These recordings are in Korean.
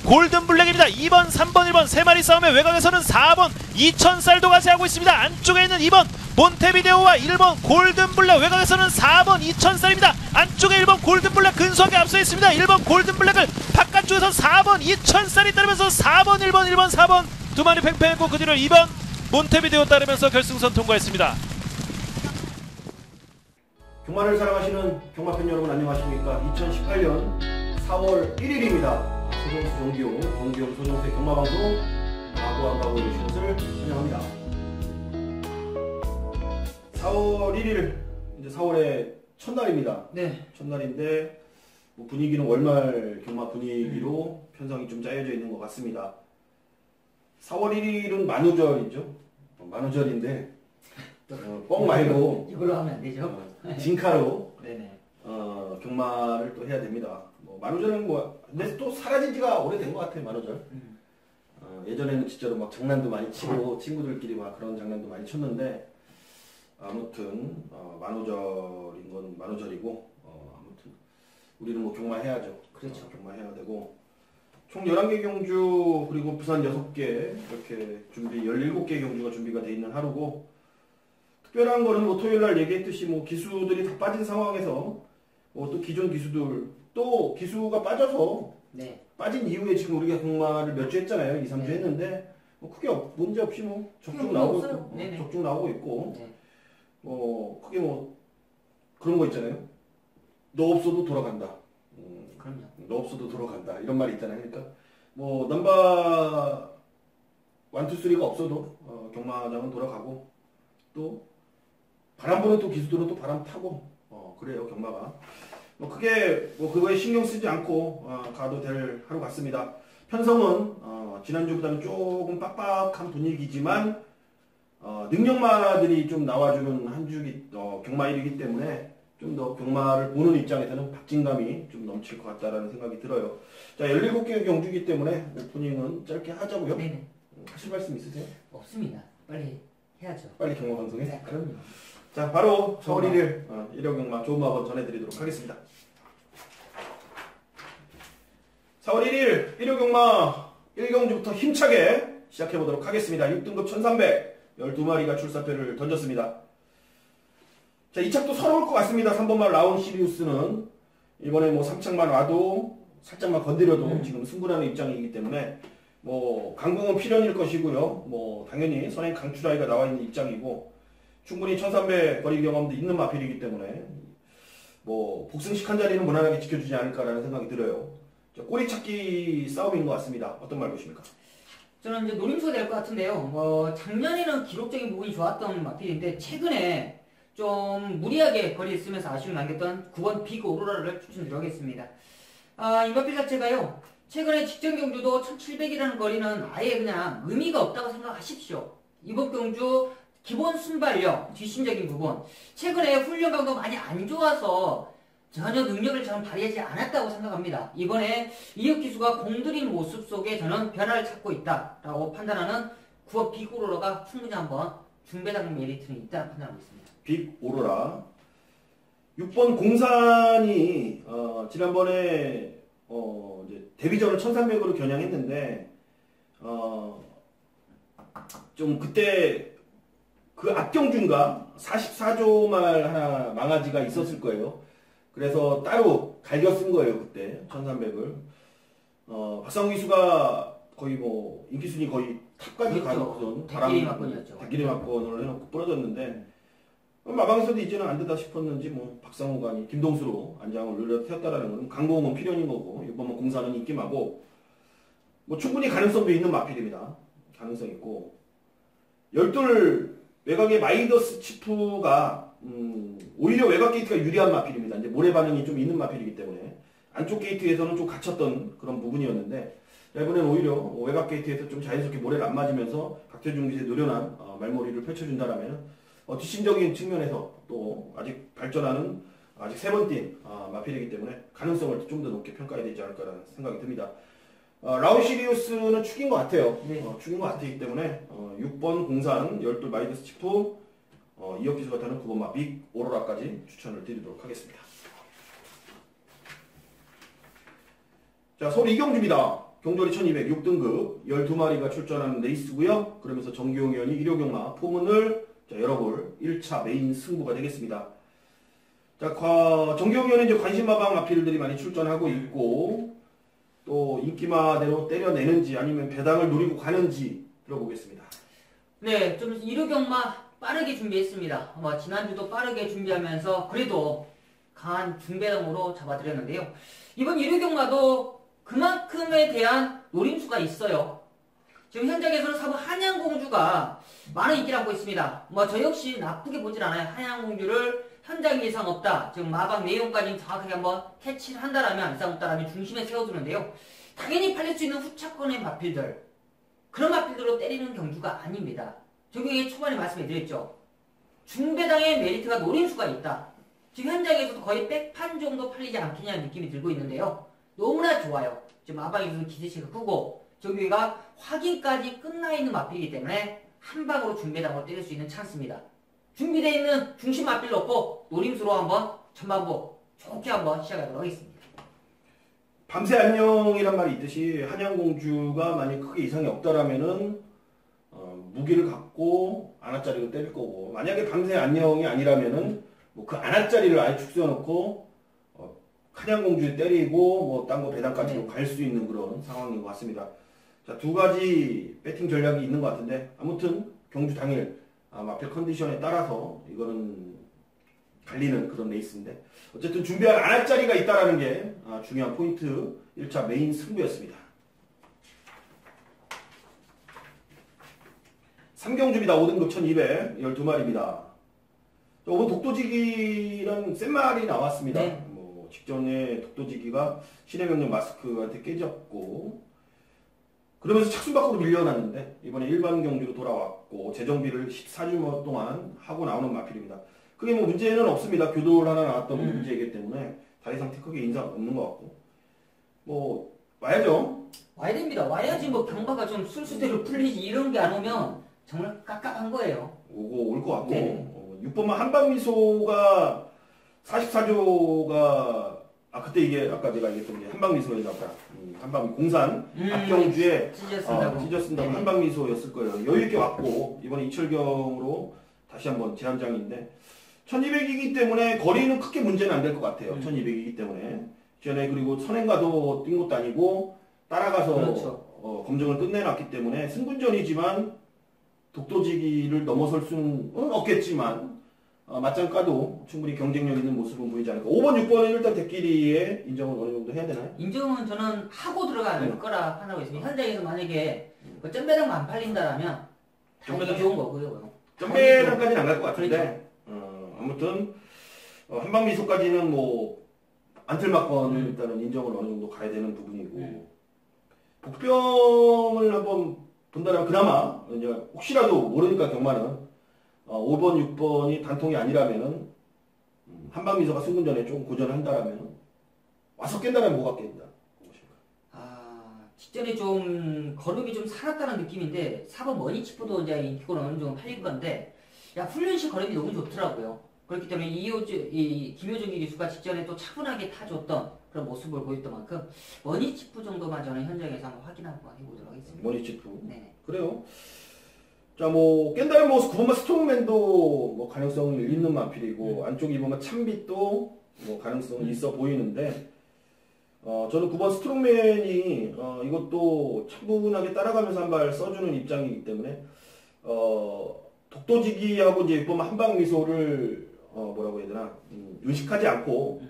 골든블랙입니다. 2번, 3번, 1번 3마리 싸움에 외곽에서는 4번 2000쌀도 같이 하고 있습니다. 안쪽에 있는 2번 몬테비데오와 1번 골든블랙, 외곽에서는 4번 2000쌀입니다. 안쪽에 1번 골든블랙 근소하게 앞서 있습니다. 1번 골든블랙을 바깥쪽에서 4번 2000쌀이 따르면서 4번 1번 1번 4번 두 마리 팽팽했고, 그 뒤로 2번 몬테비데오 따르면서 결승선 통과했습니다. 경마를 사랑하시는 경마팬 여러분 안녕하십니까. 2018년 4월 1일입니다. 소정수 정기용 소정수의 경마방송 가구안가구 오신 것을 환영합니다. 4월 1일 이제 4월의 첫날입니다. 네. 첫날인데 뭐 분위기는 월말 경마 분위기로 편성이 좀 짜여져 있는 것 같습니다. 4월 1일은 만우절이죠. 만우절인데 뻥 말고 이걸로 하면 안 되죠. 진카로 네네. 경마를 또 해야 됩니다. 뭐 만우절은 뭐 근데 또 사라진 지가 오래된 것 같아요. 만우절. 예전에는 진짜로 막 장난도 많이 치고 친구들끼리 막 그런 장난도 많이 쳤는데 아무튼 만우절인 건 만우절이고 아무튼 우리는 뭐 경마해야죠. 그렇죠. 경마해야 되고 총 11개 경주 그리고 부산 6개 이렇게 17개 경주가 준비가 돼 있는 하루고, 특별한 거는 뭐 토요일날 얘기했듯이 뭐 기수들이 다 빠진 상황에서 뭐 또 기존 기수들 또 기수가 빠져서 네. 빠진 이후에 지금 우리가 경마를 몇 주 했잖아요. 2, 3주 네. 했는데 뭐 크게 문제 없이 뭐 적중 문제 나오고 없어요. 있고 적중 나오고 있고 네. 크게 뭐 그런 거 있잖아요. 너 없어도 돌아간다. 그럼요. 너 없어도 돌아간다. 이런 말이 있잖아요. 그러니까 뭐 넘버 1, 2, 3가 없어도 경마장은 돌아가고 또 바람 부는 또 기수들은 또 바람 타고 그래요. 경마가 뭐 크게 뭐 그거에 신경 쓰지 않고 가도 될 하루 같습니다. 편성은 지난주보다는 조금 빡빡한 분위기지만 능력마들이 좀 나와주는 한 주기 경마일이기 때문에 좀 더 경마를 보는 입장에서는 박진감이 좀 넘칠 것 같다라는 생각이 들어요. 자, 17개 경주이기 때문에 오프닝은 짧게 하자고요. 네네. 하실 말씀 있으세요? 없습니다. 빨리 해야죠. 빨리 경마 방송에? 네, 그럼요. 자, 바로 4월 1일 일요 경마 좋은 마법 전해드리도록 하겠습니다. 4월 1일 일요 경마 1경주부터 힘차게 시작해보도록 하겠습니다. 6등급 1300 12마리가 출사표를 던졌습니다. 자, 이 착도 서러울 것 같습니다. 3번말 라운 시리우스는 이번에 뭐 3착만 와도 살짝만 건드려도 지금 승부하는 입장이기 때문에 뭐 강공은 필연일 것이고요. 뭐 당연히 선행 강추라이가 나와 있는 입장이고 충분히 1300 거리 경험도 있는 마필이기 때문에 뭐 복승식 한 자리는 무난하게 지켜주지 않을까라는 생각이 들어요. 자, 꼬리 찾기 싸움인 것 같습니다. 어떤 말 보십니까? 저는 이제 노림수가 될 것 같은데요. 작년에는 기록적인 부분이 좋았던 마필인데 최근에 좀 무리하게 거리에 쓰면서 아쉬움을 남겼던 9번 빅 오로라를 추천드리겠습니다. 이 마필 자체가요. 최근에 직전 경주도 1700이라는 거리는 아예 그냥 의미가 없다고 생각하십시오. 이번 경주 기본 순발력, 뒷심적인 부분. 최근에 훈련 강도 많이 안 좋아서 전혀 능력을 저는 발휘하지 않았다고 생각합니다. 이번에 이혁 기수가 공들인 모습 속에 저는 변화를 찾고 있다라고 판단하는 9번 빅 오로라가 충분히 한번 중배당 메리트는 있다고 판단하고 있습니다. 빅 오로라 6번 공산이 지난번에 이제 데뷔전을 1300으로 겨냥했는데 좀 그때 그 앞경주인가 44조 말 하나 망아지가 있었을 거예요. 그래서 따로 갈겨 쓴 거예요. 그때 1300을 박상우 기수가 거의 뭐 인기순위 거의 탑까지 가는 대끼리 막건이었죠. 대끼리 막건을 해놓고 부러졌는데 마방에서도 이제는 안 되다 싶었는지 뭐 박상우가 아니 김동수로 안장을 눌러 태웠다라는 건 강공은 필연인 거고 이번 뭐 공사는 입김하고 뭐 충분히 가능성도 있는 마필입니다. 가능성 있고 12 외곽의 마이더스 치프가 오히려 외곽 게이트가 유리한 마필입니다. 이제 모래 반응이 좀 있는 마필이기 때문에 안쪽 게이트에서는 좀 갇혔던 그런 부분이었는데 이번에는 오히려 외곽 게이트에서 좀 자연스럽게 모래를 안 맞으면서 박태준 기수의 노련한 말머리를 펼쳐준다라면 뒷심적인 측면에서 또 아직 발전하는 아직 세 번 뛴 마필이기 때문에 가능성을 좀 더 높게 평가해야 되지 않을까라는 생각이 듭니다. 라운 시리우스는 축인 것 같아요. 네. 축인 것 같기 때문에 6번 공산 12 마이더스 치프 이혁 기수가 타는 9번 마 빅 오로라까지 추천을 드리도록 하겠습니다. 자, 서울 이경주입니다. 경돌이 1200 6등급 12마리가 출전하는 레이스고요. 그러면서 정기용 의원이 1호 경마 포문을 열어볼 1차 메인 승부가 되겠습니다. 자, 정기용 의원은 이제 관심마방 마필들이 많이 출전하고 있고 또 인기마대로 때려내는지 아니면 배당을 노리고 가는지 들어보겠습니다. 네, 좀 1호 경마 빠르게 준비했습니다. 지난주도 빠르게 준비하면서 그래도 강한 중배당으로 잡아드렸는데요. 이번 1호 경마도 그만큼에 대한 노림수가 있어요. 지금 현장에서는 사부 한양공주가 많은 인기를 얻고 있습니다. 저 역시 나쁘게 보질 않아요. 한양공주를 현장 이상 없다. 지금 마방 내용까지 정확하게 한번 캐치를 한다라면 이상 없다라면 중심에 세워두는데요. 당연히 팔릴 수 있는 후차권의 마필들. 그런 마필들로 때리는 경주가 아닙니다. 저기 초반에 말씀해드렸죠. 중배당의 메리트가 노림수가 있다. 지금 현장에서도 거의 백판 정도 팔리지 않겠냐는 느낌이 들고 있는데요. 너무나 좋아요. 지금 마방에서는 기대치가 크고 저기가 확인까지 끝나있는 마필이기 때문에 한 방으로 중배당으로 때릴 수 있는 찬스입니다. 준비되어 있는 중심 마필 넣고 노림수로 한번 전반부 좋게 한번 시작하도록 하겠습니다. 밤새 안녕이란 말이 있듯이 한양공주가 만약 크게 이상이 없다라면은 무기를 갖고 안아짜리로 때릴 거고 만약에 밤새 안녕이 아니라면은 그 안아짜리를 아예 축 세워놓고 한양공주에 때리고 딴 거 배당까지도 갈 수 있는 그런 상황인 것 같습니다. 자, 두 가지 배팅 전략이 있는 것 같은데 아무튼 경주 당일 마필 컨디션에 따라서 이거는 갈리는 그런 레이스인데 어쨌든 준비할 안아짜리가 있다라는 게 중요한 포인트 1차 메인 승부였습니다. 3경주입니다. 5등급 1200 12마리입니다. 오늘 독도지기랑 센 말이 나왔습니다. 네. 직전에 독도지기가 신의 명령 마스크한테 깨졌고 그러면서 착순 밖으로 밀려났는데 이번에 일반 경주로 돌아왔고 재정비를 14주 동안 하고 나오는 마필입니다. 그게 문제는 없습니다. 교돌 하나 나왔던 문제이기 때문에 다리 상태 크게 인상 없는 것 같고 와야죠. 와야 됩니다. 와야지 경마가 좀 순수대로 풀리지 이런 게 안 오면 정말 깝깝한 거예요. 오고 올 것 같고 네. 6번만 한방미소가 44조가 그때 이게 아까 제가 얘기했던 게 한방미소에다가 한방 공산 앞경주에 찢어쓴다고 한방미소였을 거예요. 여유있게 왔고 이번에 이철경으로 다시 한번 재한장인데 1200이기 때문에 거리는 크게 문제는 안 될 것 같아요. 1200이기 때문에 전에 그리고 선행가도 뛴 것도 아니고 따라가서 그렇죠. 검증을 끝내놨기 때문에 승분전이지만 독도지기를 넘어설 수는 없겠지만 맞짱 까도 충분히 경쟁력 있는 모습은 보이지 않을까. 5번, 6번은 일단 대끼리에 인정을 어느 정도 해야 되나요? 인정은 저는 하고 들어가는 거라 판단하고 있습니다. 현장에서 만약에 점배당만 안 팔린다라면 당연히 좋은 거고요. 점배당까지는 안 갈 것 같은데 아무튼 한방미소까지는 안틀막건을 일단은 인정을 어느 정도 가야 되는 부분이고 복병을 한번 본다면 그나마 이제 혹시라도 모르니까 경마는 5번, 6번이 단통이 아니라면은 한방미소가 승분전에 조금 고전한다라면 와서 깬다면 뭐가 깬다? 직전에 좀 걸음이 좀 살았다는 느낌인데 4번 머니치프도 이제 인기권은 어느 정도 팔릴 건데 훈련시 걸음이 너무 좋더라고요. 그렇기 때문에 김효정 기수가 직전에 또 차분하게 타줬던 그런 모습을 보였던 만큼 머니치프 정도만 저는 현장에서 한번 확인 한번 해보도록 하겠습니다. 머니치프. 네. 그래요. 자, 깬다면 9번만 스트롱맨도 가능성이 있는 마필이고 안쪽 2번만 참빛도 가능성이 있어 보이는데 저는 9번 스트롱맨이 이것도 차분하게 따라가면서 한 발 써주는 입장이기 때문에 독도지기하고 이제 6번만 한방미소를 뭐라고 해야 되나 의식하지 않고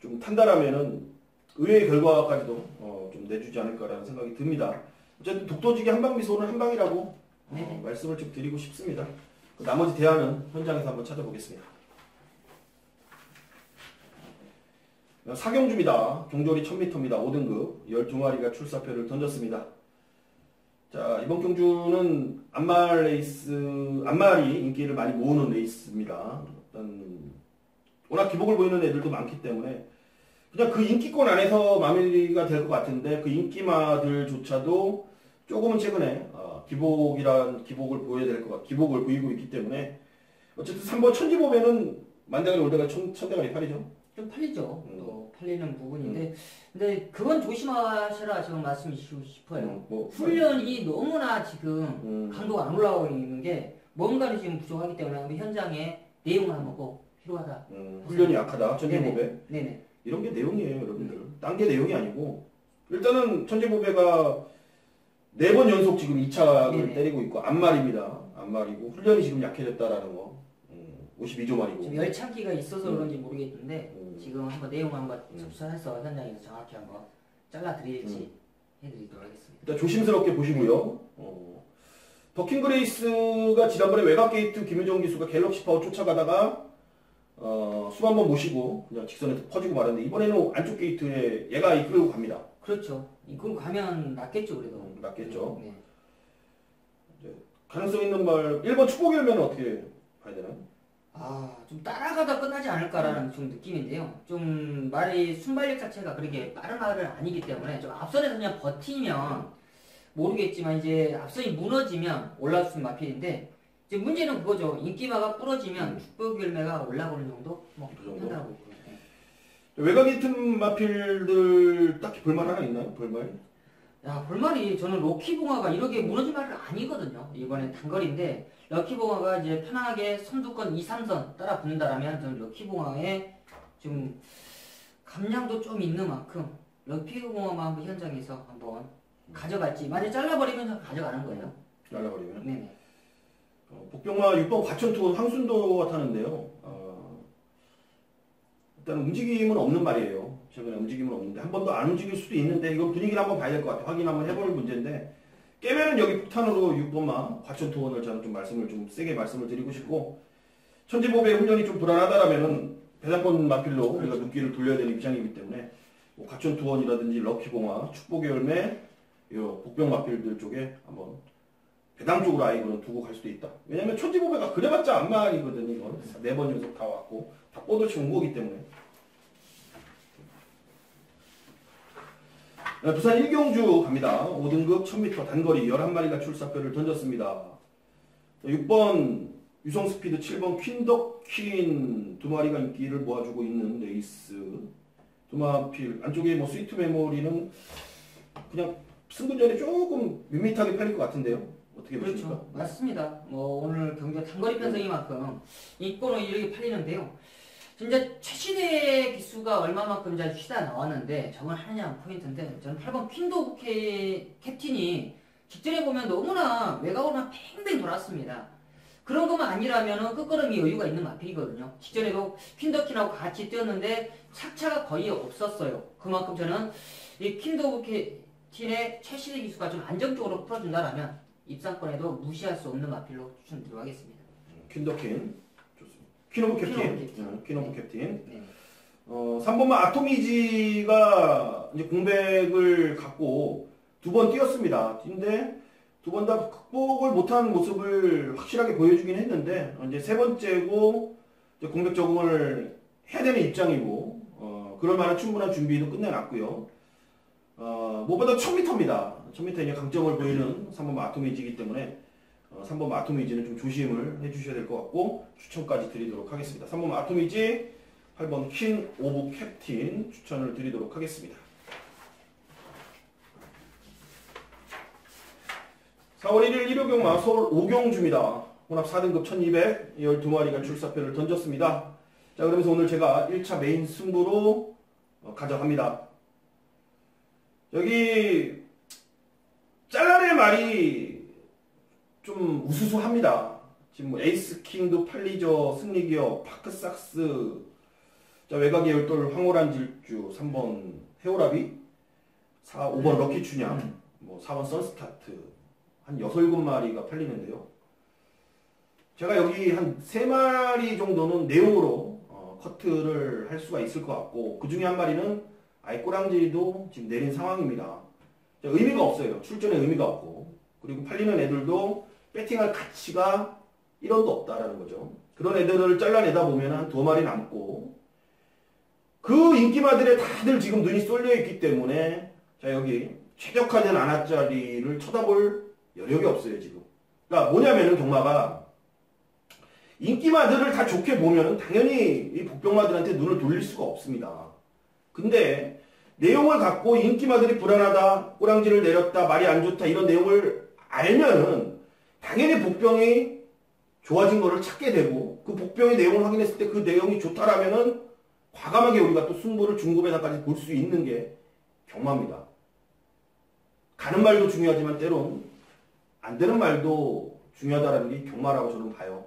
좀 탄다라면은 의외의 결과까지도 좀 내주지 않을까라는 생각이 듭니다. 어쨌든 독도지기 한방미소는 한방이라고 말씀을 좀 드리고 싶습니다. 나머지 대안은 현장에서 한번 찾아보겠습니다. 사경주입니다. 경돌이 1000m입니다. 5등급 12마리가 출사표를 던졌습니다. 자, 이번 경주는 안말이 인기를 많이 모으는 레이스입니다. 일단 워낙 기복을 보이는 애들도 많기 때문에 그냥 그 인기권 안에서 마무리가 될 것 같은데 그 인기마들조차도 조금은 최근에 기복을 보여야 될 것 기복을 보이고 있기 때문에 어쨌든 3번 천지보면은 만대가리 올대가리 천대가리 팔이죠. 좀 팔리죠. 또 팔리는 부분인데, 근데 그건 조심하셔라 지금 말씀드리고 싶어요. 뭐 훈련이 너무나 지금 강도가 안 올라오고 있는 게 뭔가는 지금 부족하기 때문에 한번 현장에 내용을 한번 꼭 필요하다. 훈련이 약하다. 천재보배. 네네. 이런 게 내용이에요, 여러분들. 딴 게 내용이 아니고 일단은 천재보배가 4번 연속 지금 2착을 네네. 때리고 있고 안말입니다. 안말이고 훈련이 지금 약해졌다라는 거. 52조 말이고. 지금 열창기가 있어서 그런지 모르겠는데 음. 지금 한번 내용 한번 접수해서 현장에서 정확히 한번 잘라드릴지 해드리도록 하겠습니다. 일단 조심스럽게 보시고요. 더킹 그레이스가 지난번에 외곽 게이트 김유정 기수가 갤럭시 파워 쫓아가다가 숨 한번 모시고 그냥 직선에 퍼지고 말았는데 이번에는 안쪽 게이트에 얘가 이끌고 갑니다. 그렇죠. 이걸 가면 낫겠죠 그래도. 낫겠죠. 네. 가능성 있는 말 1번 축복 열매는 어떻게 봐야 되나요? 좀 따라가다 끝나지 않을까라는 좀 느낌인데요. 좀 말이 순발력 자체가 그렇게 빠른 말은 아니기 때문에 좀 앞선에서 그냥 버티면 모르겠지만 이제 앞선이 무너지면 올라올 수 있는 마필인데 이제 문제는 그거죠. 인기마가 부러지면 축복 열매가 올라오는 정도? 뭐 그 정도? 판단하고 있고요. 네. 외곽 게이트 마필들 딱히 볼만 하나 있나요? 볼말? 야, 볼말이 저는 럭키봉화가 이렇게 무너질 말은 아니거든요. 이번에 단거리인데 럭키봉화가 이제 편하게 선두권 2, 3선 따라 붙는다라면 저는 럭키봉화에 좀 감량도 좀 있는 만큼 럭키봉화만 한번 현장에서 한번 가져갈지 만약 잘라버리면 가져가는 거예요. 잘라버리면? 네네. 복병마 6번 과천투 황순도가 타는데요. 일단 움직임은 없는 말이에요. 최근에 움직임은 없는데 한 번도 안 움직일 수도 있는데 이건 분위기를 한번 봐야 될 것 같아요. 확인 한번 해볼 문제인데 깨면은 여기 폭탄으로 6번마 과천투원을 저는 좀 말씀을 좀 세게 말씀을 드리고 싶고 천지보배 훈련이 좀 불안하다라면은 배당권 마필로 우리가 눈길을 돌려야 되는 입장이기 때문에 뭐 과천투원이라든지 럭키봉화, 축복의 열매, 요 복병 마필들 쪽에 한번 배당 쪽으로 아예 그런 두고 갈 수도 있다. 왜냐면 천지보배가 그래봤자 안말이거든요. 이건 4번 연속 다 왔고 다 뻗어치 온 거기 때문에. 부산 일경주 갑니다. 5등급 1000m 단거리 11마리가 출사표를 던졌습니다. 6번 유성스피드 7번 퀸덕퀸 2마리가 인기를 모아주고 있는 레이스. 두마필 안쪽에 뭐 스위트 메모리는 그냥 승부전에 조금 밋밋하게 팔릴 것 같은데요. 어떻게 보십니까? 그렇죠. 맞습니다. 뭐 오늘 경기가 단거리 편성이만큼 인권은 이렇게 팔리는데요. 진짜 최신의 기수가 얼마만큼 이제 쉬다 나왔는데 저건 하느냐 포인트인데 저는 8번 퀸도 캡틴이 직전에 보면 너무나 외곽으로만 팽팽 돌았습니다. 그런 것만 아니라면 끝걸음이 여유가 있는 마필이거든요. 직전에도 퀸더킨하고 같이 뛰었는데 착차가 거의 없었어요. 그만큼 저는 이 퀸도 캡틴의 최신의 기수가 좀 안정적으로 풀어준다라면 입상권에도 무시할 수 없는 마필로 추천드리도록 하겠습니다. 퀸더킨 좋습니다. 퀸오브 캡틴. 퀸오브 캡틴. 네. 3번만 아토미지가 이제 공백을 갖고 2번 뛰었습니다. 근데 2번 다 극복을 못한 모습을 확실하게 보여주긴 했는데 이제 3번째고 이제 공백 적응을 해야 되는 입장이고 그럴 만한 충분한 준비도 끝내놨고요. 무엇보다 1000m입니다. 1000m의 강점을 보이는 3번 아토미지이기 때문에 3번 아토미지는 좀 조심을 해주셔야 될 것 같고 추천까지 드리도록 하겠습니다. 3번 아토미지, 8번 퀸 오브 캡틴 추천을 드리도록 하겠습니다. 4월 1일 일요경마 서울 오경주입니다. 혼합 4등급 1200 12마리가 출사표를 던졌습니다. 자, 그러면서 오늘 제가 1차 메인 승부로 가져갑니다. 여기 잘라낼 말이 좀 우수수합니다. 지금 뭐 에이스킹도 팔리죠. 승리기업, 파크삭스, 자, 외곽의 열돌, 황홀한 질주, 3번 헤오라비, 5번 럭키춘향, 뭐 4번 선스타트, 한 6, 7마리가 팔리는데요. 제가 여기 한 3마리 정도는 내용으로 커트를 할 수가 있을 것 같고 그 중에 한 마리는 아예 꼬랑지도 지금 내린 상황입니다. 의미가 없어요. 출전에 의미가 없고 그리고 팔리는 애들도 배팅할 가치가 1원도 없다라는 거죠. 그런 애들을 잘라내다 보면 한 2마리 남고 그 인기마들에 다들 지금 눈이 쏠려 있기 때문에 자 여기 최적화된 안아짜리를 쳐다볼 여력이 없어요 지금. 그러니까 뭐냐면은 경마가 인기마들을 다 좋게 보면 당연히 이 복병마들한테 눈을 돌릴 수가 없습니다. 근데 내용을 갖고 인기마들이 불안하다, 꼬랑지를 내렸다, 말이 안 좋다 이런 내용을 알면은 당연히 복병이 좋아진 거를 찾게 되고 그 복병의 내용을 확인했을 때 그 내용이 좋다라면은 과감하게 우리가 또 승부를 중급에다까지 볼 수 있는 게 경마입니다. 가는 말도 중요하지만 때론 안 되는 말도 중요하다라는 게 경마라고 저는 봐요.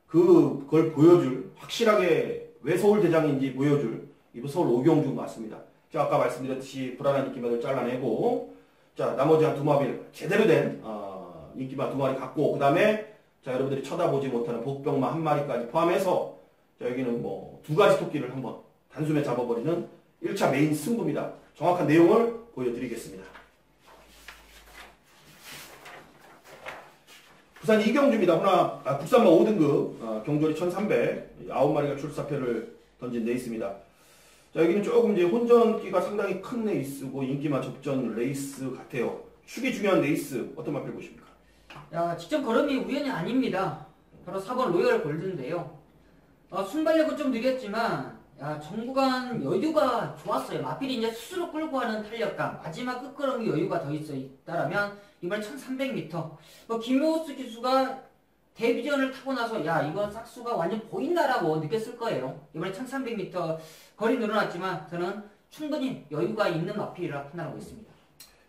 그걸 보여줄 확실하게 왜 서울대장인지 보여줄 이번 서울 오경주 맞습니다. 제가 아까 말씀드렸듯이 불안한 인기마를 잘라내고 자 나머지 한 두 마리 제대로 된 인기마 두 마리 갖고 그 다음에 자 여러분들이 쳐다보지 못하는 복병마 한 마리까지 포함해서 자 여기는 뭐 두 가지 토끼를 한번 단숨에 잡아버리는 1차 메인 승부입니다. 정확한 내용을 보여드리겠습니다. 부산 이경주입니다. 국산마 5등급 경조리 1300 9마리가 출사표를 던진 레이스입니다. 자 여기는 조금 이제 혼전기가 상당히 큰 레이스고 인기마 접전 레이스 같아요. 축이 중요한 레이스 어떤 마필 보십니까? 야, 직전 걸음이 우연이 아닙니다. 바로 4번 로열 골드인데요. 순발력은 좀 느렸지만 정구간 여유가 좋았어요. 마필이 이제 스스로 끌고 가는 탄력감, 마지막 끝걸음이 여유가 더 있다라면 이번에 1300m 김효수 기수가 데뷔전을 타고 나서 야 이건 싹수가 완전 보인다라고 느꼈을 거예요. 이번에 1300m 거리 늘어났지만 저는 충분히 여유가 있는 마필이라 판단하고 있습니다.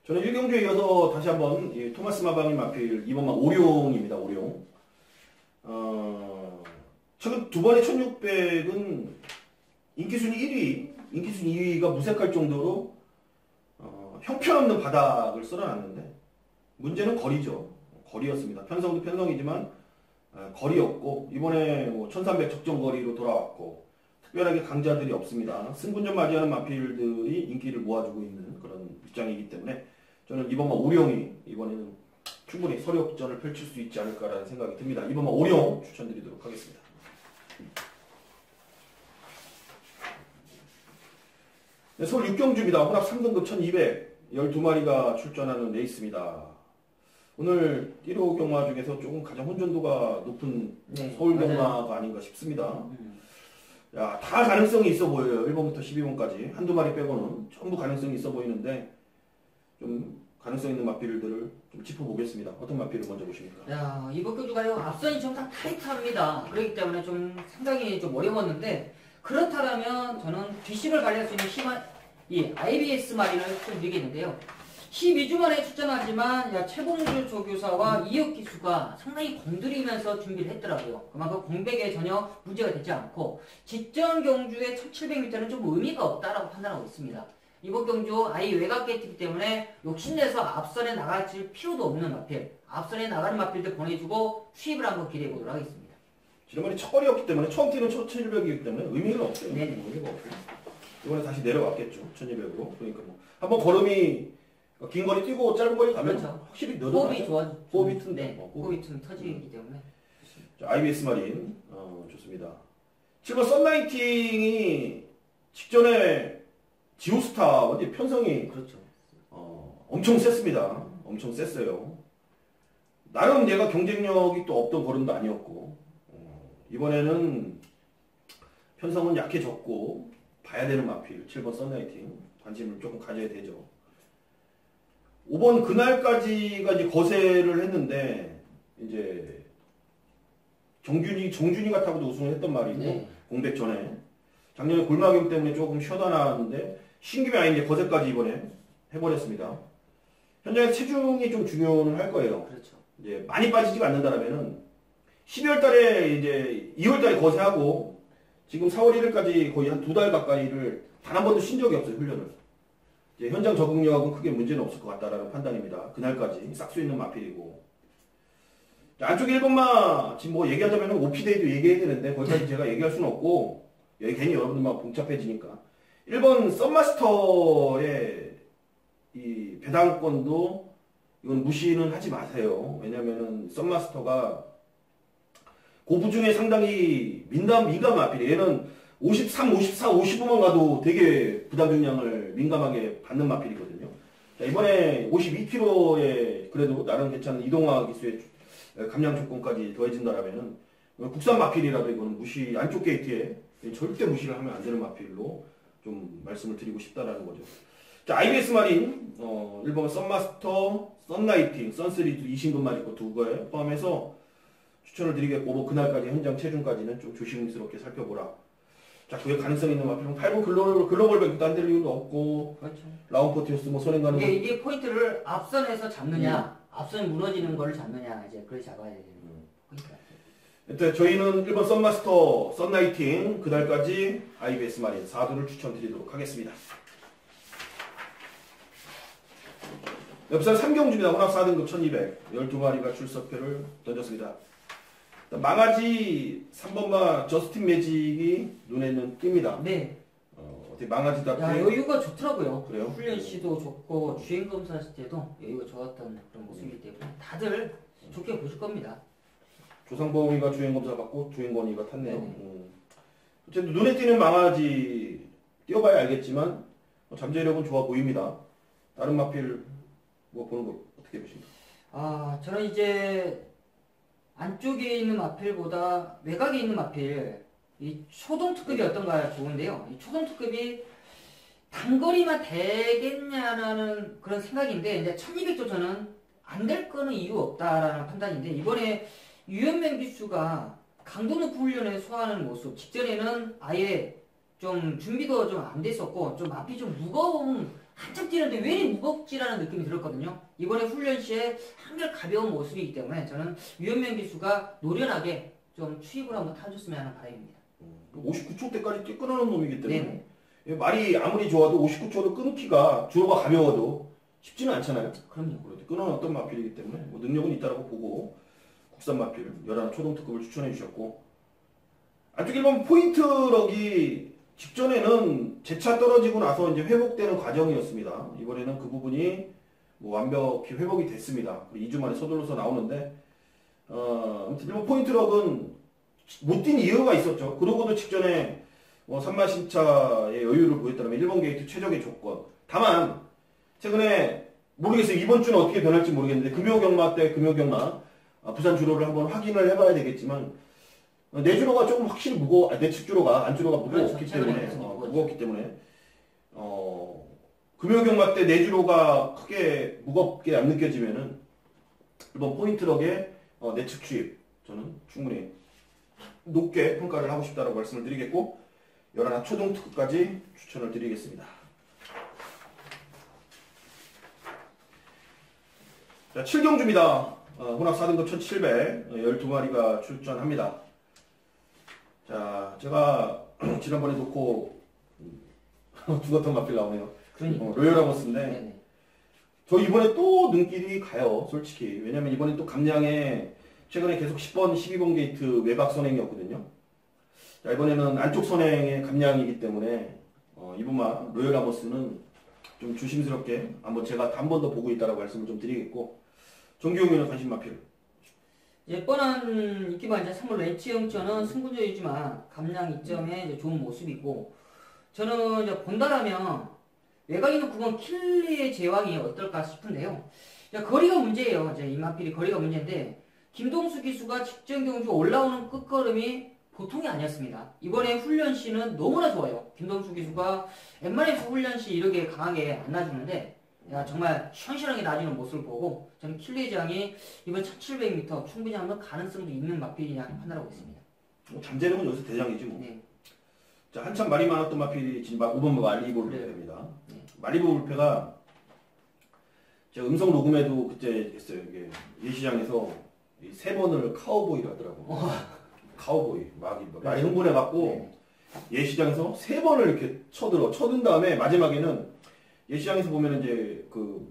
저는 1경주에 이어서 다시 한번 토마스 마방의 마필 2번마 오룡입니다. 오룡. 최근 두 번의 1600은 인기순위 1위, 인기순위 2위가 무색할 정도로 형편없는 바닥을 쓸어놨는데 문제는 거리죠. 거리였습니다. 편성도 편성이지만 거리였고 이번에 뭐 1300 적정거리로 돌아왔고 특별하게 강자들이 없습니다. 승분전 맞이하는 마필들이 인기를 모아주고 있는 그런 입장이기 때문에 저는 2번마 오룡이 이번에는 충분히 서력전을 펼칠 수 있지 않을까라는 생각이 듭니다. 2번마 오룡 추천드리도록 하겠습니다. 네, 서울 육경주입니다. 혼합 3등급 1200 12마리가 출전하는 레이스입니다. 오늘 1호 경마 중에서 조금 가장 혼전도가 높은 서울 경마가 아닌가 싶습니다. 야, 다 가능성이 있어 보여요. 1번부터 12번까지 한두 마리 빼고는 전부 가능성이 있어 보이는데 좀 가능성 있는 마필들을 좀 짚어보겠습니다. 어떤 마필을 먼저 보십니까? 야, 이번 경주가요 앞선이 좀 다 타이트합니다. 그렇기 때문에 좀 상당히 좀 어려웠는데 그렇다면 저는 뒷심을 발휘할 수 있는 이 IBS 마리를 추천드리겠는데요. 12주 만에 출전하지만 최봉주 조교사와 이혁 기수가 상당히 공들이면서 준비를 했더라고요. 그만큼 공백에 전혀 문제가 되지 않고 직전 경주의 1700m는 좀 의미가 없다라고 판단하고 있습니다. 이번 경주 아예 외곽 게이트이기 때문에 욕심내서 앞선에 나갈 필요도 없는 마필, 앞선에 나가는 마필들 보내주고 수입을 한번 기대해 보도록 하겠습니다. 지난번에 첫 거리였기 때문에 처음 뛰는 1700이기 때문에 의미가 없어요. 네네. 의미가 없어요. 이번에 다시 내려왔겠죠. 1200으로. 그러니까 뭐 한번 걸음이 긴 거리 뛰고 짧은 거리 가면 그렇죠. 확실히 늘어나죠. 호흡이 좋아지죠. 호흡이 튼 네, 호흡이 좀 터지기 때문에. 자, IBS 마린 좋습니다. 7번 썬라이팅이 직전에 지오스타 어디 편성이 그렇죠. 엄청 셌습니다. 엄청 셌어요. 나름 얘가 경쟁력이 또 없던 걸음도 아니었고 이번에는 편성은 약해졌고 봐야 되는 마필 7번 썬라이팅 관심을 조금 가져야 되죠. 5번 그날까지가 이제 거세를 했는데 이제 정준이가 타고도 우승을 했던 말이고 네. 공백 전에 작년에 골마경 때문에 조금 쉬어다 나왔는데 신규이 아닌 이제 거세까지 이번에 해버렸습니다. 현장에 체중이 좀 중요는 할 거예요. 그렇죠. 이제 많이 빠지지가 않는다라면은 12월 달에 이제 2월 달에 거세하고 지금 4월 1일까지 거의 한 2달 가까이를 단 한 번도 쉰 적이 없어요, 훈련을. 이제 현장 적응력은 크게 문제는 없을 것 같다라는 판단입니다. 그날까지 싹 수 있는 마필이고. 안쪽 1번마 지금 뭐 얘기하자면 오피데이도 얘기해야 되는데 거기까지 제가 얘기할 수는 없고 여기 괜히 여러분들만 복잡해지니까 1번 썸마스터의 이 배당권도 이건 무시는 하지 마세요. 왜냐면은 썸마스터가 고부 중에 상당히 민감 마필이에요. 얘는 53, 54, 55만 가도 되게 부담 중량을 민감하게 받는 마필이거든요. 자, 이번에 52kg에 그래도 나름 괜찮은 이동화 기수의 감량 조건까지 더해진다라면은 국산 마필이라도 이거는 안쪽 게이트에 절대 무시를 하면 안 되는 마필로 좀 말씀을 드리고 싶다라는 거죠. 자, IBS 마린, 1번 썬마스터, 썬라이팅, 선스리드 2신금만 있고 2거에 포함해서 추천을 드리겠고, 뭐 그날까지 현장 체중까지는 좀 조심스럽게 살펴보라. 자, 그게 가능성 있는 마필은 8번 글로벌 뱅크도 안 될 이유도 없고, 그렇죠. 라운포티오스 뭐 선행 가는 이게 포인트를 앞선에서 잡느냐, 앞선 무너지는 걸 잡느냐, 이제 그걸 잡아야 되는 포인트 같아요. 일단 저희는 1번 썬마스터, 썬라이팅 그날까지 IBS 마린 4두를 추천드리도록 하겠습니다. 옆선 3경주입니다. 혼합 4등급 1200 12마리가 출석표를 던졌습니다. 망아지 3번마 저스틴 매직이 눈에는 띕니다. 네. 어떻게 망아지답게 야, 여유가 좋더라고요. 그래요? 훈련 시도 좋고 주행 검사했을 때도 여유가 좋았던 그런 모습이기 때문에 다들 좋게 보실 겁니다. 조상범이가 주행검사 받고 주행권위가 탔네요. 네. 어쨌든 눈에 띄는 망아지 띄워봐야 알겠지만 잠재력은 좋아 보입니다. 다른 마필 뭐 보는 거 어떻게 보십니까? 저는 이제 안쪽에 있는 마필보다 외곽에 있는 마필, 이 초동 특급이 어떤가 좋은데요. 이 초동 특급이 단거리만 되겠냐라는 그런 생각인데, 이제 1200도 저는 안 될 거는 이유 없다라는 판단인데, 이번에 유현명 기수가 강도 높은 훈련에 소화하는 모습, 직전에는 아예 좀 준비도 좀 안 됐었고, 좀 앞이 좀 무거운, 한참 뛰는데 왜 이리 무겁지라는 느낌이 들었거든요. 이번에 훈련 시에 한결 가벼운 모습이기 때문에 저는 유현명 기수가 노련하게 좀 추입을 한번 타줬으면 하는 바람입니다. 59초 때까지 끊어놓은 놈이기 때문에 네네. 말이 아무리 좋아도 59초를 끊기가 주로가 가벼워도 쉽지는 않잖아요. 그럼요. 그런데 끊어놨던 마필이기 때문에 뭐 능력은 있다라고 보고 국산 마필 11 초동특급을 추천해 주셨고, 안쪽 1번 포인트럭이 직전에는 재차 떨어지고 나서 이제 회복되는 과정이었습니다. 이번에는 그 부분이 뭐 완벽히 회복이 됐습니다. 2주 만에 서둘러서 나오는데, 아무튼 1번 포인트럭은 못 뛴 이유가 있었죠. 그러고도 직전에 뭐 산마신차의 여유를 보였다면 1번 게이트 최적의 조건. 다만 최근에 모르겠어요. 이번 주는 어떻게 변할지 모르겠는데 금요경마 때 부산 주로를 한번 확인을 해봐야 되겠지만, 내주로가 조금 확실히 내측 주로가 안주로가 무거웠기 때문에 무겁기 때문에 금요경마 때 내주로가 크게 무겁게 안 느껴지면은 이번 포인트럭의 내측 추입 저는 충분히 높게 평가를 하고 싶다라고 말씀을 드리겠고, 11 초동 특급까지 추천을 드리겠습니다. 자, 7경주입니다. 혼합 4등급 1700 12마리가 출전합니다. 자, 제가 지난번에 놓고 죽었던 마필 나오네요. 그러니까. 로열하고스인데 네네. 저 이번에 또 눈길이 가요, 솔직히. 왜냐면 이번에 또 감량에 최근에 계속 10번, 12번 게이트 외곽 선행이었거든요. 자, 이번에는 안쪽 선행의 감량이기 때문에 이번만 로열하고스는 좀 조심스럽게 제가 한 번 더 보고 있다라고 말씀을 좀 드리겠고, 정규용이는 관심 마필. 뻔한 이기만 이제 3월 렌치 영전은 승부조이지만 감량 이점에 이제 좋은 모습이고, 저는 이제 본다라면 외곽 있는 9번 킬리의 제왕이 어떨까 싶은데요. 거리가 문제예요. 이제 이 마필이 거리가 문제인데, 김동수 기수가 직전 경주 올라오는 끝걸음이 보통이 아니었습니다. 이번에 훈련 시는 너무나 좋아요. 김동수 기수가 웬만해서 훈련 시 이렇게 강하게 안 놔주는데, 정말 시원시원하게 놔주는 모습을 보고 저는 킬리의 제왕이 이번 1700m 충분히 한번 가능성도 있는 마필이냐 판단하고 있습니다. 잠재력은 여기서 대장이지 뭐. 네. 자, 한참 말이 많았던 마필이 지금 5번 말리볼 불패입니다. 네. 말리볼 불패가 제가 음성 녹음에도 그때 했어요. 이게 예시장에서 이 3번을 카우보이를 하더라고. 카우보이 말이 흥분해갖고 예시장에서 3번을 이렇게 쳐든 다음에 마지막에는 예시장에서 보면 이제 그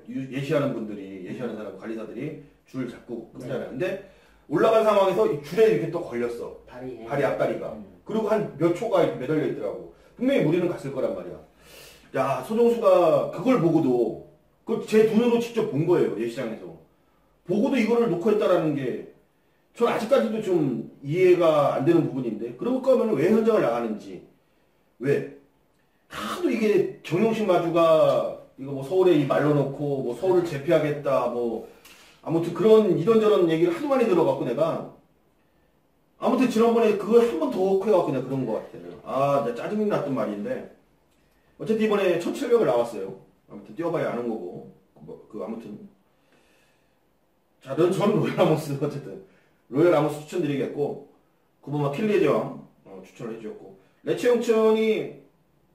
예시하는 분들이, 예시하는 사람, 관리사들이 줄을 잡고 끊잖아요. 근데 올라간 상황에서 이 줄에 이렇게 또 걸렸어. 발이 앞다리가. 그리고 한 몇 초가 이렇게 매달려 있더라고. 분명히 무리는 갔을 거란 말이야. 야, 소정수가 그걸 보고도, 그걸 제 눈으로 직접 본 거예요, 예시장에서. 보고도 이거를 놓고 했다라는 게, 전 아직까지도 좀 이해가 안 되는 부분인데, 그럴 거면 왜 현장을 나가는지, 왜? 하도 이게 정용식 마주가 이거 뭐 서울에 이 말로 놓고 뭐 서울을 제패하겠다 뭐 아무튼 그런 이런저런 얘기를 하도 많이 들어갖고 내가 아무튼 지난번에 그걸 한 번 더 해갖고 내가 그런 것 같아요. 아, 내가 짜증이 났던 말인데 어쨌든 이번에 1700을 나왔어요. 아무튼 뛰어봐야 아는 거고 아무튼 자, 전 로얄 아모스 어쨌든 로얄 아모스 추천드리겠고 9번 킬리의 제왕 추천을 해주셨고 레츠 형천이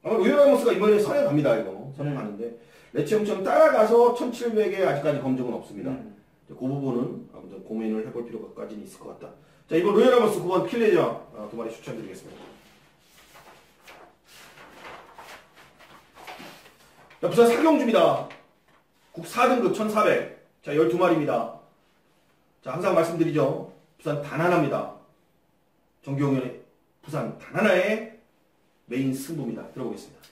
로얄 아모스가 이번에 선에 갑니다. 이거 선에 가는데 레츠 형천 따라가서 1700에 아직까지 검증은 없습니다. 그 부분은 아무튼 고민을 해볼 필요까지는 있을 것 같다. 자, 이번 로얄 아모스 9번 킬리의 제왕 두 마리 추천드리겠습니다. 자, 부산 사경주입니다. 국 4등급 1400. 자, 12마리입니다. 자, 항상 말씀드리죠. 부산 단 하나입니다. 정경련의 부산 단 하나의 메인 승부입니다. 들어보겠습니다.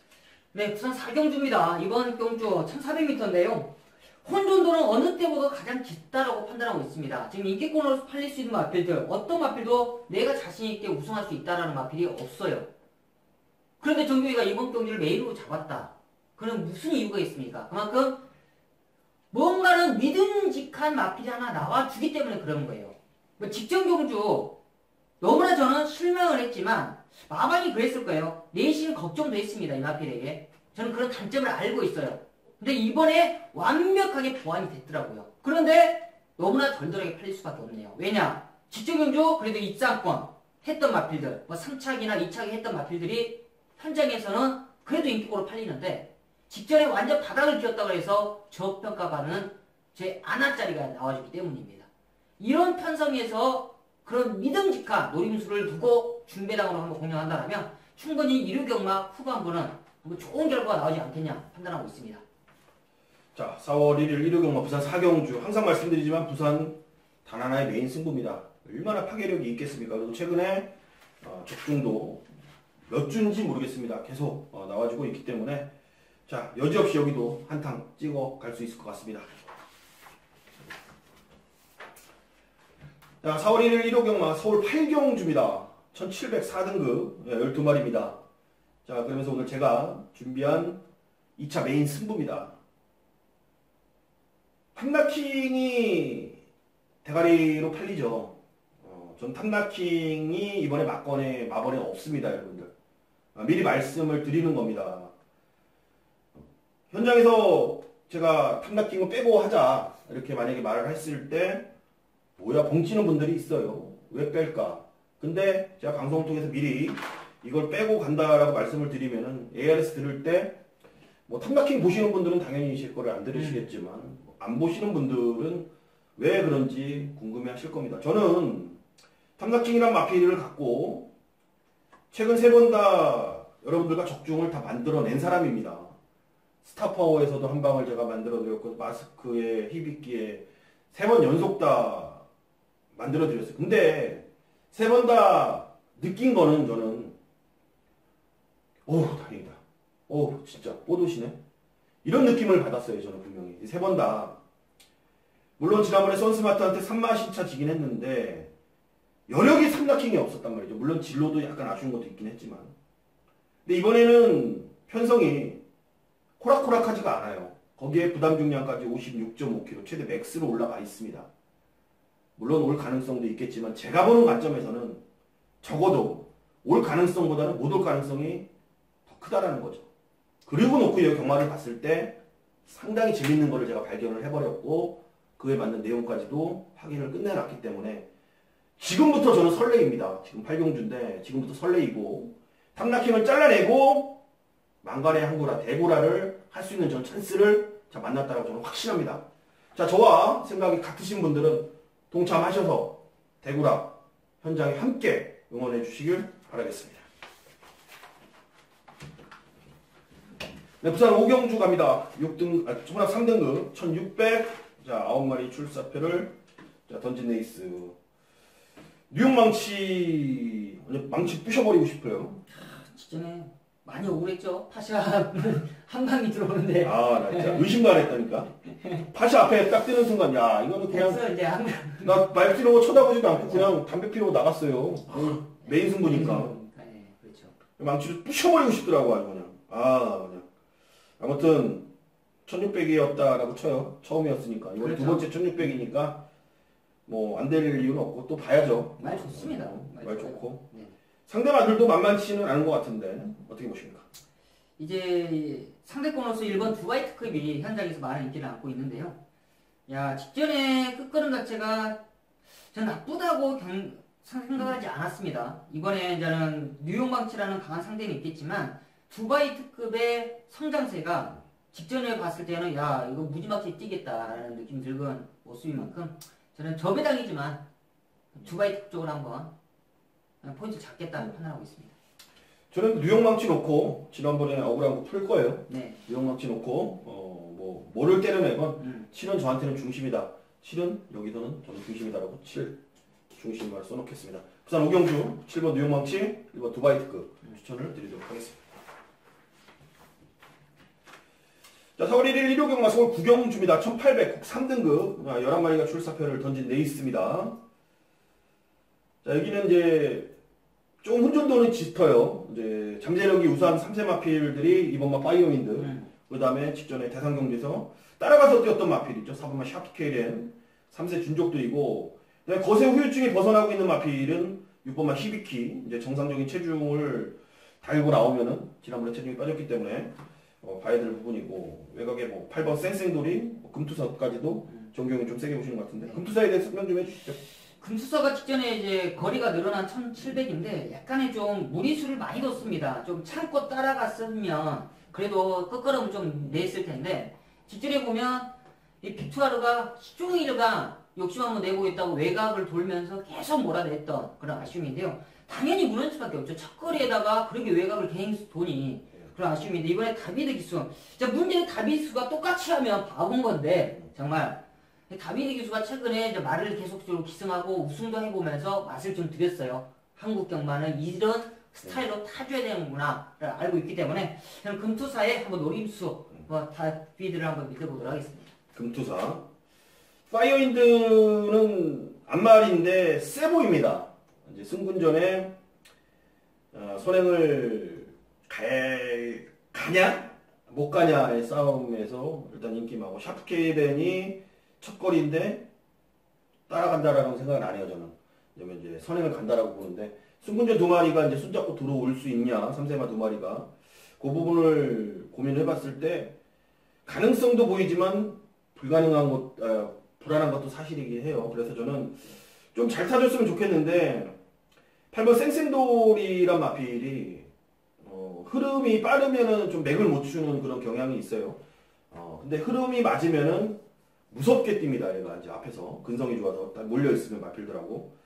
네, 부산 사경주입니다. 이번 경주 1400m인데요. 혼전도는 어느 때보다 가장 짙다라고 판단하고 있습니다. 지금 인기권으로 팔릴 수 있는 마필들, 어떤 마필도 내가 자신있게 우승할 수 있다라는 마필이 없어요. 그런데 정규이가 이번 경기를 메인으로 잡았다. 그는 무슨 이유가 있습니까? 그만큼 뭔가는 믿음직한 마필이 하나 나와주기 때문에 그런 거예요. 뭐 직전 경주 너무나 저는 실망을 했지만 마방이 그랬을 거예요. 내심 걱정도 했습니다. 이 마필에게. 저는 그런 단점을 알고 있어요. 근데 이번에 완벽하게 보완이 됐더라고요. 그런데 너무나 덜덜하게 팔릴 수밖에 없네요. 왜냐? 직전 경주 그래도 입상권 했던 마필들, 뭐 3착이나 2착이 했던 마필들이 현장에서는 그래도 인기고로 팔리는데 직전에 완전 바닥을 쥐었다고 해서 저평가받는 제 아나짜리가 나와주기 때문입니다. 이런 편성에서 그런 믿음직한 노림수를 두고 중배당으로 한번 공략한다면 충분히 이류경마 후반부는 뭐 좋은 결과가 나오지 않겠냐 판단하고 있습니다. 자, 4월 1일 1호 경마 부산 사경주. 항상 말씀드리지만 부산 단 하나의 메인 승부입니다. 얼마나 파괴력이 있겠습니까? 그리고 최근에 적중도 몇 주인지 모르겠습니다. 계속 나와주고 있기 때문에 자, 여지없이 여기도 한탕 찍어 갈 수 있을 것 같습니다. 자, 4월 1일 1호 경마 서울 8경주입니다. 1704등급 12마리입니다. 자, 그러면서 오늘 제가 준비한 2차 메인 승부입니다. 탐나킹이 대가리로 팔리죠. 전 탐나킹이 이번에 마번에 없습니다, 여러분들. 미리 말씀을 드리는 겁니다. 현장에서 제가 탐나킹을 빼고 하자 이렇게 만약에 말을 했을 때 뭐야 벙치는 분들이 있어요. 왜 뺄까? 근데 제가 방송을 통해서 미리 이걸 빼고 간다라고 말씀을 드리면은 ARS 들을 때 뭐 탐나킹 보시는 분들은 당연히 제 거를 안 들으시겠지만 안 보시는 분들은 왜 그런지 궁금해 하실 겁니다. 저는 탐나킹이란 마필을 갖고 최근 3번 다 여러분들과 적중을 다 만들어낸 사람입니다. 스타파워에서도 한 방을 제가 만들어드렸고 마스크에 히비키에 3번 연속 다 만들어드렸어요. 근데 3번 다 느낀 거는 저는 다행이다. 진짜 뽀도시네. 이런 느낌을 받았어요. 저는 분명히 3번 다. 물론 지난번에 선스마트한테 3마신차 지긴 했는데 여력이 탐나킹이 없었단 말이죠. 물론 진로도 약간 아쉬운 것도 있긴 했지만 근데 이번에는 편성이 코락코락하지가 않아요. 거기에 부담 중량까지 56.5kg 최대 맥스로 올라가 있습니다. 물론 올 가능성도 있겠지만 제가 보는 관점에서는 적어도 올 가능성보다는 못 올 가능성이 더 크다라는 거죠. 그리고 놓고 여기 경마를 봤을 때 상당히 재밌는 거를 제가 발견을 해버렸고 그에 맞는 내용까지도 확인을 끝내놨기 때문에 지금부터 저는 설레입니다. 지금 8경주인데 지금부터 설레이고 탐나킹을 잘라내고 망간의 항구라 대구라를 할 수 있는 저는 찬스를 만났다고 저는 확신합니다. 자, 저와 생각이 같으신 분들은 동참하셔서 대구라 현장에 함께 응원해 주시길 바라겠습니다. 네, 부산 5경주 갑니다. 3등급 1600. 자, 9마리 출사표를 던진 레이스. 뉴욕 망치 부셔버리고 싶어요. 직전에 많이 억울했죠. 파샤 한 방이 들어오는데. 나 진짜 의심만 했다니까. 파샤 앞에 딱 뜨는 순간, 야, 이거는 그냥. 됐어, 이제 나 말 피우고 쳐다보지도 않고 그냥 담배 피우고 나갔어요. 메인 승부니까. 네, 그렇죠. 망치를 부셔버리고 싶더라고, 아주 그냥. 그냥. 아무튼, 1600이었다라고 쳐요. 처음이었으니까. 이번 그렇죠. 두 번째 1600이니까. 뭐 안 될 이유는 없고 또 봐야죠. 말 좋습니다. 말 좋고. 네. 상대마들도 만만치는 않은 것 같은데 어떻게 보십니까? 이제 상대권으로서 1번 두바이트급이 현장에서 많은 인기를 안고 있는데요. 야, 직전에 끝걸음 자체가 전 나쁘다고 생각하지 않았습니다. 이번에 저는 뉴욕망치라는 강한 상대는 있겠지만 두바이트급의 성장세가 직전에 봤을 때는 야, 이거 무지막지에 뛰겠다라는 느낌 들건 모습인 만큼 저는 저배당이지만 두바이트 쪽으로 한번 포인트 잡겠다는 판단하고 있습니다. 저는 뉴욕망치 놓고 지난번에 억울한 거 풀 거예요. 네. 뉴욕망치 놓고 뭐를 때려내건 7은 저한테는 중심이다. 7은 여기서는 저는 중심이다라고 7 중심을 써놓겠습니다. 부산 오경주 7번 뉴욕망치 1번 두바이트급 추천을 드리도록 하겠습니다. 자, 서울 1일 일요경마 서울 구경주입니다. 1800 3등급 11마리가 출사표를 던진 레이스입니다. 자, 여기는 이제 좀 혼돈도는 짙어요. 이제 잠재력이 우수한 3세 마필들이 이번 마 파이어윈드, 그 다음에 직전에 대상경주에서 따라가서 뛰었던 마필 있죠. 4번마 샤프케이렌, 3세 준족도이고, 거세 후유증이 벗어나고 있는 마필은 6번마 히비키, 이제 정상적인 체중을 달고 나오면은 지난번에 체중이 빠졌기 때문에 봐야 될 부분이고, 외곽에 뭐 8번 쌩쌩돌이, 금투사까지도 정경이 좀 세게 보시는 것 같은데, 금투사에 대해서 설명 좀 해주시죠. 금수서가 직전에 이제 거리가 늘어난 1700인데 약간의 좀 무리수를 많이 뒀습니다. 좀 참고 따라갔으면 그래도 끝걸음은 좀 냈을 텐데 직전에 보면 이 빅투아르가 시종일관 욕심 한번 내고 있다고 외곽을 돌면서 계속 몰아냈던 그런 아쉬움인데요. 당연히 무너질 수밖에 없죠. 첫 거리에다가 그렇게 외곽을 괜히 도니 그런 아쉬움인데 이번에 다비드 기수. 문제는 다비드 기수가 똑같이 하면 바본 건데 정말 다비드 기수가 최근에 이제 말을 계속적으로 기승하고 우승도 해보면서 맛을 좀 들였어요. 한국 경마는 이런 스타일로 타줘야 되는구나를 알고 있기 때문에 저는 금투사에 한번 노림수 다비드를 한번 믿어보도록 하겠습니다. 금투사 파이어윈드는 앞말인데 세 보입니다. 이제 승군전에 선행을 가냐 못 가냐의 싸움에서 일단 인기마고 샤프케이벤이 첫 거리인데 따라간다라는 생각은 안 해요. 저는 왜냐면 이제 선행을 간다라고 보는데 승군전 두 마리가 이제 손잡고 들어올 수 있냐 3세마 두 마리가 그 부분을 고민해봤을 때 가능성도 보이지만 불가능한 것 불안한 것도 사실이긴 해요. 그래서 저는 좀 잘 타줬으면 좋겠는데 8번 쌩쌩돌이란 마필이 흐름이 빠르면은 좀 맥을 못 추는 그런 경향이 있어요. 근데 흐름이 맞으면은 무섭게 뜁니다. 얘가 이제 앞에서 근성이 좋아서 딱 몰려있으면 마필더라고.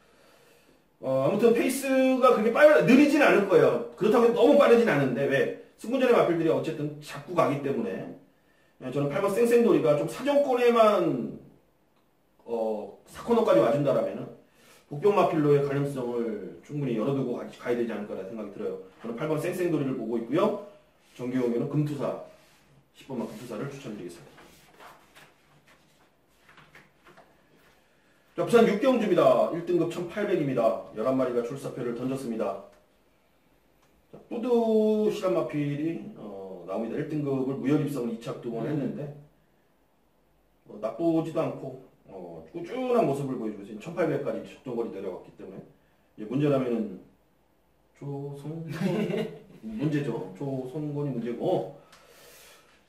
아무튼 페이스가 그렇게 느리진 않을 거예요. 그렇다고 너무 빠르진 않은데 왜? 승군전의 마필들이 어쨌든 잡고 가기 때문에 저는 8번 쌩쌩돌이가 좀 사정권에만 사코너까지 와준다라면은 복병 마필로의 가능성을 충분히 열어두고 가야 되지 않을까라는 생각이 들어요. 저는 8번 쌩쌩돌이를 보고 있고요. 정규용에는 금투사 10번만 금투사를 추천드리겠습니다. 자, 부산 육경주입니다. 1등급 1800입니다. 11마리가 출사표를 던졌습니다. 자, 뿌드 시란마필이 나옵니다. 1등급을 무혈입성을 2착 2번 했는데 나쁘지도 않고 꾸준한 모습을 보여주고 있어요. 1800까지 적정거리 내려갔기 때문에 이제 문제라면은 문제죠. 조성권이 문제고.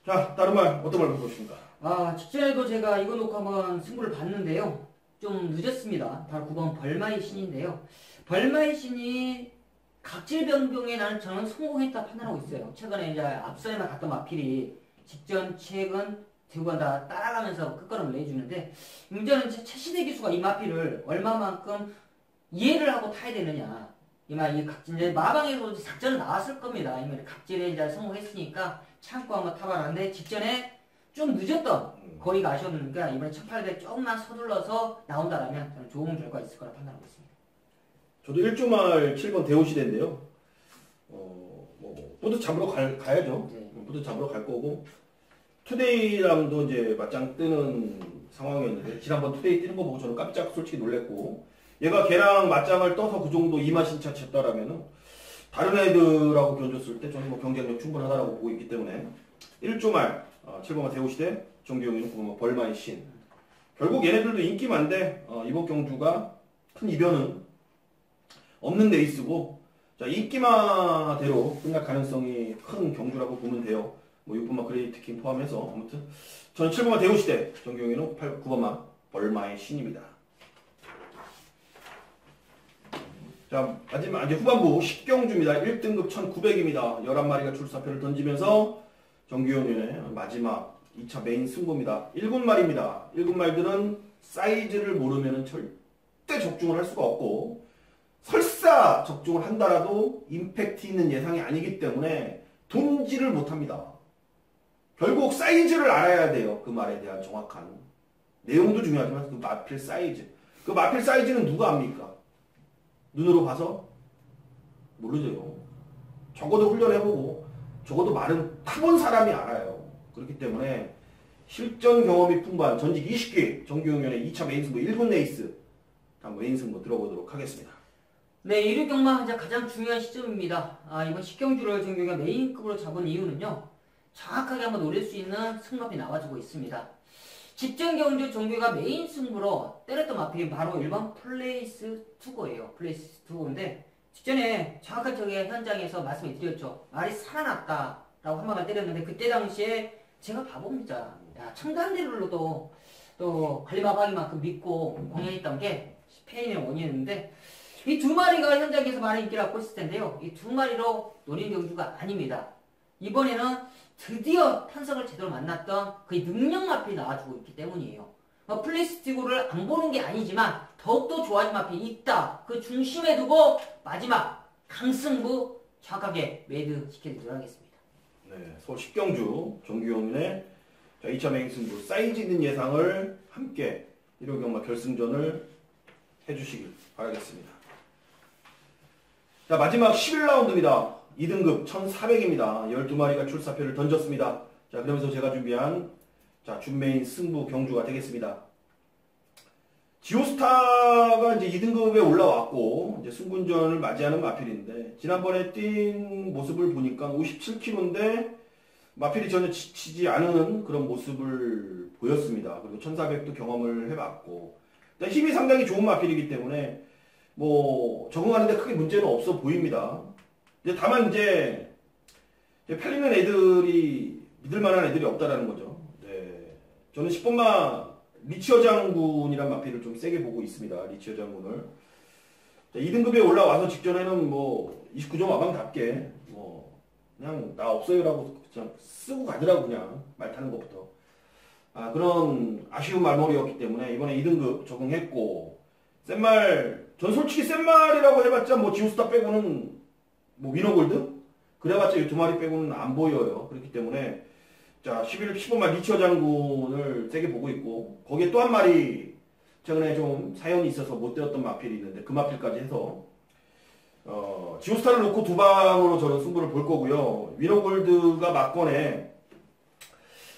자, 다른 말 어떤 말 보십니까? 직전에도 제가 이거 놓고 한번 승부를 봤는데요. 좀 늦었습니다. 바로 9번 벌마의 신인데요. 벌마의 신이 각질 변경에 저는 성공했다 판단하고 있어요. 최근에 이제 앞서에만 갔던 마필이 직전, 최근, 대구가 다 따라가면서 끝걸음을 내주는데 문제는 최시대 기수가 이 마필을 얼마만큼 이해를 하고 타야 되느냐. 이 각질, 마방에서 작전은 나왔을 겁니다. 이미 각질에 이제 성공했으니까 참고 한번 타봐놨는데 직전에 좀 늦었던 거리가 아쉬웠으니까 이번에 1800 조금만 서둘러서 나온다라면 저는 좋은 결과 있을 거라 판단하고 있습니다. 저도 1주말 7번 대호시대인데요. 뿌듯 잡으러 가야죠. 네. 뿌듯 잡으러 갈 거고 투데이랑도 이제 맞짱 뜨는 상황이었는데 지난번 투데이 뛰는 거 보고 저는 깜짝 솔직히 놀랬고 얘가 걔랑 맞짱을 떠서 그 정도 이마신차 쳤다라면은 다른 애들하고 견줬을 때 저는 뭐 경쟁력 충분하다라고 보고 있기 때문에 1주말 7번마 대호시대 정규용이는 9번마 벌마의 신 결국 얘네들도 인기 많은데 이번 경주가 큰 이변은 없는 레이스고 자 인기마대로 끝날 가능성이 큰 경주라고 보면 돼요. 뭐 6번마 그레이트킹 포함해서 아무튼 저는 7번마 대우시대 정규영에는 9번마 벌마의 신입니다. 자 마지막 이제 후반부 10경주입니다. 1등급 1900입니다. 11마리가 출사표를 던지면서 정규영의 마지막 2차 메인 승부입니다. 7마리입니다. 7마리들은 사이즈를 모르면 절대 적중을 할 수가 없고 설사 적중을 한다라도 임팩트 있는 예상이 아니기 때문에 돈지를 못합니다. 결국 사이즈를 알아야 돼요. 그 말에 대한 정확한 내용도 중요하지만 그 마필 사이즈 그 마필 사이즈는 누가 압니까? 눈으로 봐서 모르죠. 적어도 훈련해보고 적어도 말은 타본 사람이 알아요. 그렇기 때문에 실전 경험이 풍부한 전직 20기 정규영연의 2차 메인 승부 1분 레이스 한번 메인 승부 들어보도록 하겠습니다. 네, 1위 경마 이제 가장 중요한 시점입니다. 이번 10경주를 정규가 메인급으로 잡은 이유는요. 정확하게 한번 노릴 수 있는 승마이 나와주고 있습니다. 직전 경주 정규가 메인 승부로 때렸던 마필이 바로 1번 플레이스 투고예요. 플레이스 투고인데 직전에 정확하게 현장에서 말씀을 드렸죠. 말이 살아났다라고 한 방을 때렸는데 그때 당시에 제가 바보입니다. 야, 청단대로도 또 관리마방이만큼 믿고 공연했던 게 패인의 원인이었는데 이 두 마리가 현장에서 많은 인기를 얻고 있을 텐데요. 이 두 마리로 노린 경주가 아닙니다. 이번에는 드디어 탄성을 제대로 만났던 그 능력 마필이 나와주고 있기 때문이에요. 플레이스티고를 안 보는 게 아니지만 더욱더 좋아진 마필이 있다. 그 중심에 두고 마지막 강승부 정확하게 매드 시켜드리도록 하겠습니다. 네, 서울 10경주 정규영의 2차 메인 승부 사이즈 있는 예상을 함께 1호 경마 결승전을 해주시길 바라겠습니다. 자 마지막 11라운드입니다. 2등급 1400입니다. 12마리가 출사표를 던졌습니다. 자 그러면서 제가 준비한 자 준메인 승부 경주가 되겠습니다. 지오스타가 이제 2등급에 올라왔고 이제 승군전을 맞이하는 마필인데 지난번에 뛴 모습을 보니까 57kg인데 마필이 전혀 지치지 않은 그런 모습을 보였습니다. 그리고 1400도 경험을 해봤고 힘이 상당히 좋은 마필이기 때문에 뭐 적응하는데 크게 문제는 없어 보입니다. 다만 이제 팔리는 애들이 믿을만한 애들이 없다라는 거죠. 네. 저는 10번마 리치어 장군이란 마필을 좀 세게 보고 있습니다. 리치어 장군을 2등급에 올라와서 직전에는 뭐 29점 와방답게 뭐 그냥 나 없어요라고 그냥 쓰고 가더라고 그냥 말 타는 것부터 그런 아쉬운 말머리였기 때문에 이번에 2등급 적응했고 센말 전 솔직히 센말이라고 해봤자 뭐 지오스타 빼고는 뭐 위너골드? 그래봤자 이 두 마리 빼고는 안 보여요. 그렇기 때문에 자 15만 리치어 장군을 세게 보고 있고 거기에 또 한 마리 최근에 좀 사연이 있어서 못 되었던 마필이 있는데 그 마필까지 해서 지오스타를 놓고 두 방으로 저는 승부를 볼 거고요. 위너골드가 막권에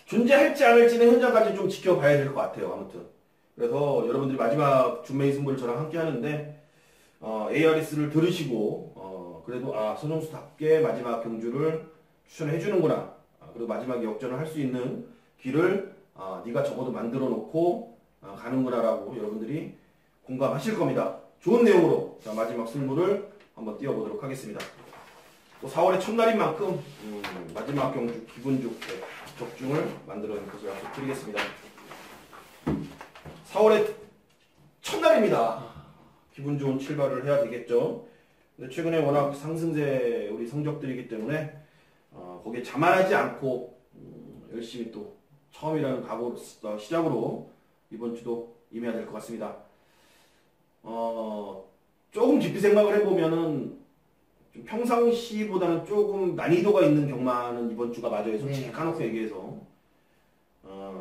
존재할지 않을지는 현장까지 좀 지켜봐야 될 것 같아요. 아무튼 그래서 여러분들이 마지막 준메인 승부를 저랑 함께 하는데 ARS를 들으시고 그래도 선영수답게 마지막 경주를 추천해 주는구나. 그리고 마지막에 역전을 할 수 있는 길을 네가 적어도 만들어 놓고 가는구나라고 여러분들이 공감하실 겁니다. 좋은 내용으로 자, 마지막 승부를 한번 띄워보도록 하겠습니다. 또 4월의 첫날인 만큼 마지막 경주 기분 좋게 적중을 만들어낸 것을 약속드리겠습니다. 4월의 첫날입니다. 기분 좋은 출발을 해야 되겠죠. 근데 최근에 워낙 상승세 우리 성적들이기 때문에 거기에 자만하지 않고 열심히 또 처음이라는 각오로 시작으로 이번 주도 임해야 될 것 같습니다. 조금 깊이 생각을 해보면은 좀 평상시보다는 조금 난이도가 있는 경마는 이번 주가 맞아요. 솔직히 까놓고 얘기해서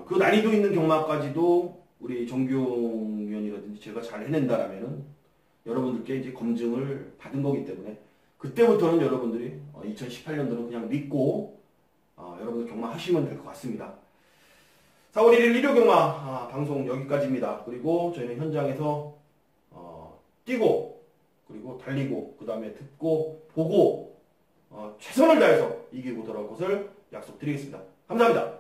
그 난이도 있는 경마까지도 우리 정규용 위원이라든지 제가 잘 해낸다라면은 여러분들께 이제 검증을 받은 거기 때문에 그때부터는 여러분들이 2018년도는 그냥 믿고 여러분들 경마하시면 될 것 같습니다. 4월 1일 일요 경마 방송 여기까지입니다. 그리고 저희는 현장에서 뛰고 그리고 달리고 그 다음에 듣고 보고 최선을 다해서 이기고 돌아올 것을 약속드리겠습니다. 감사합니다.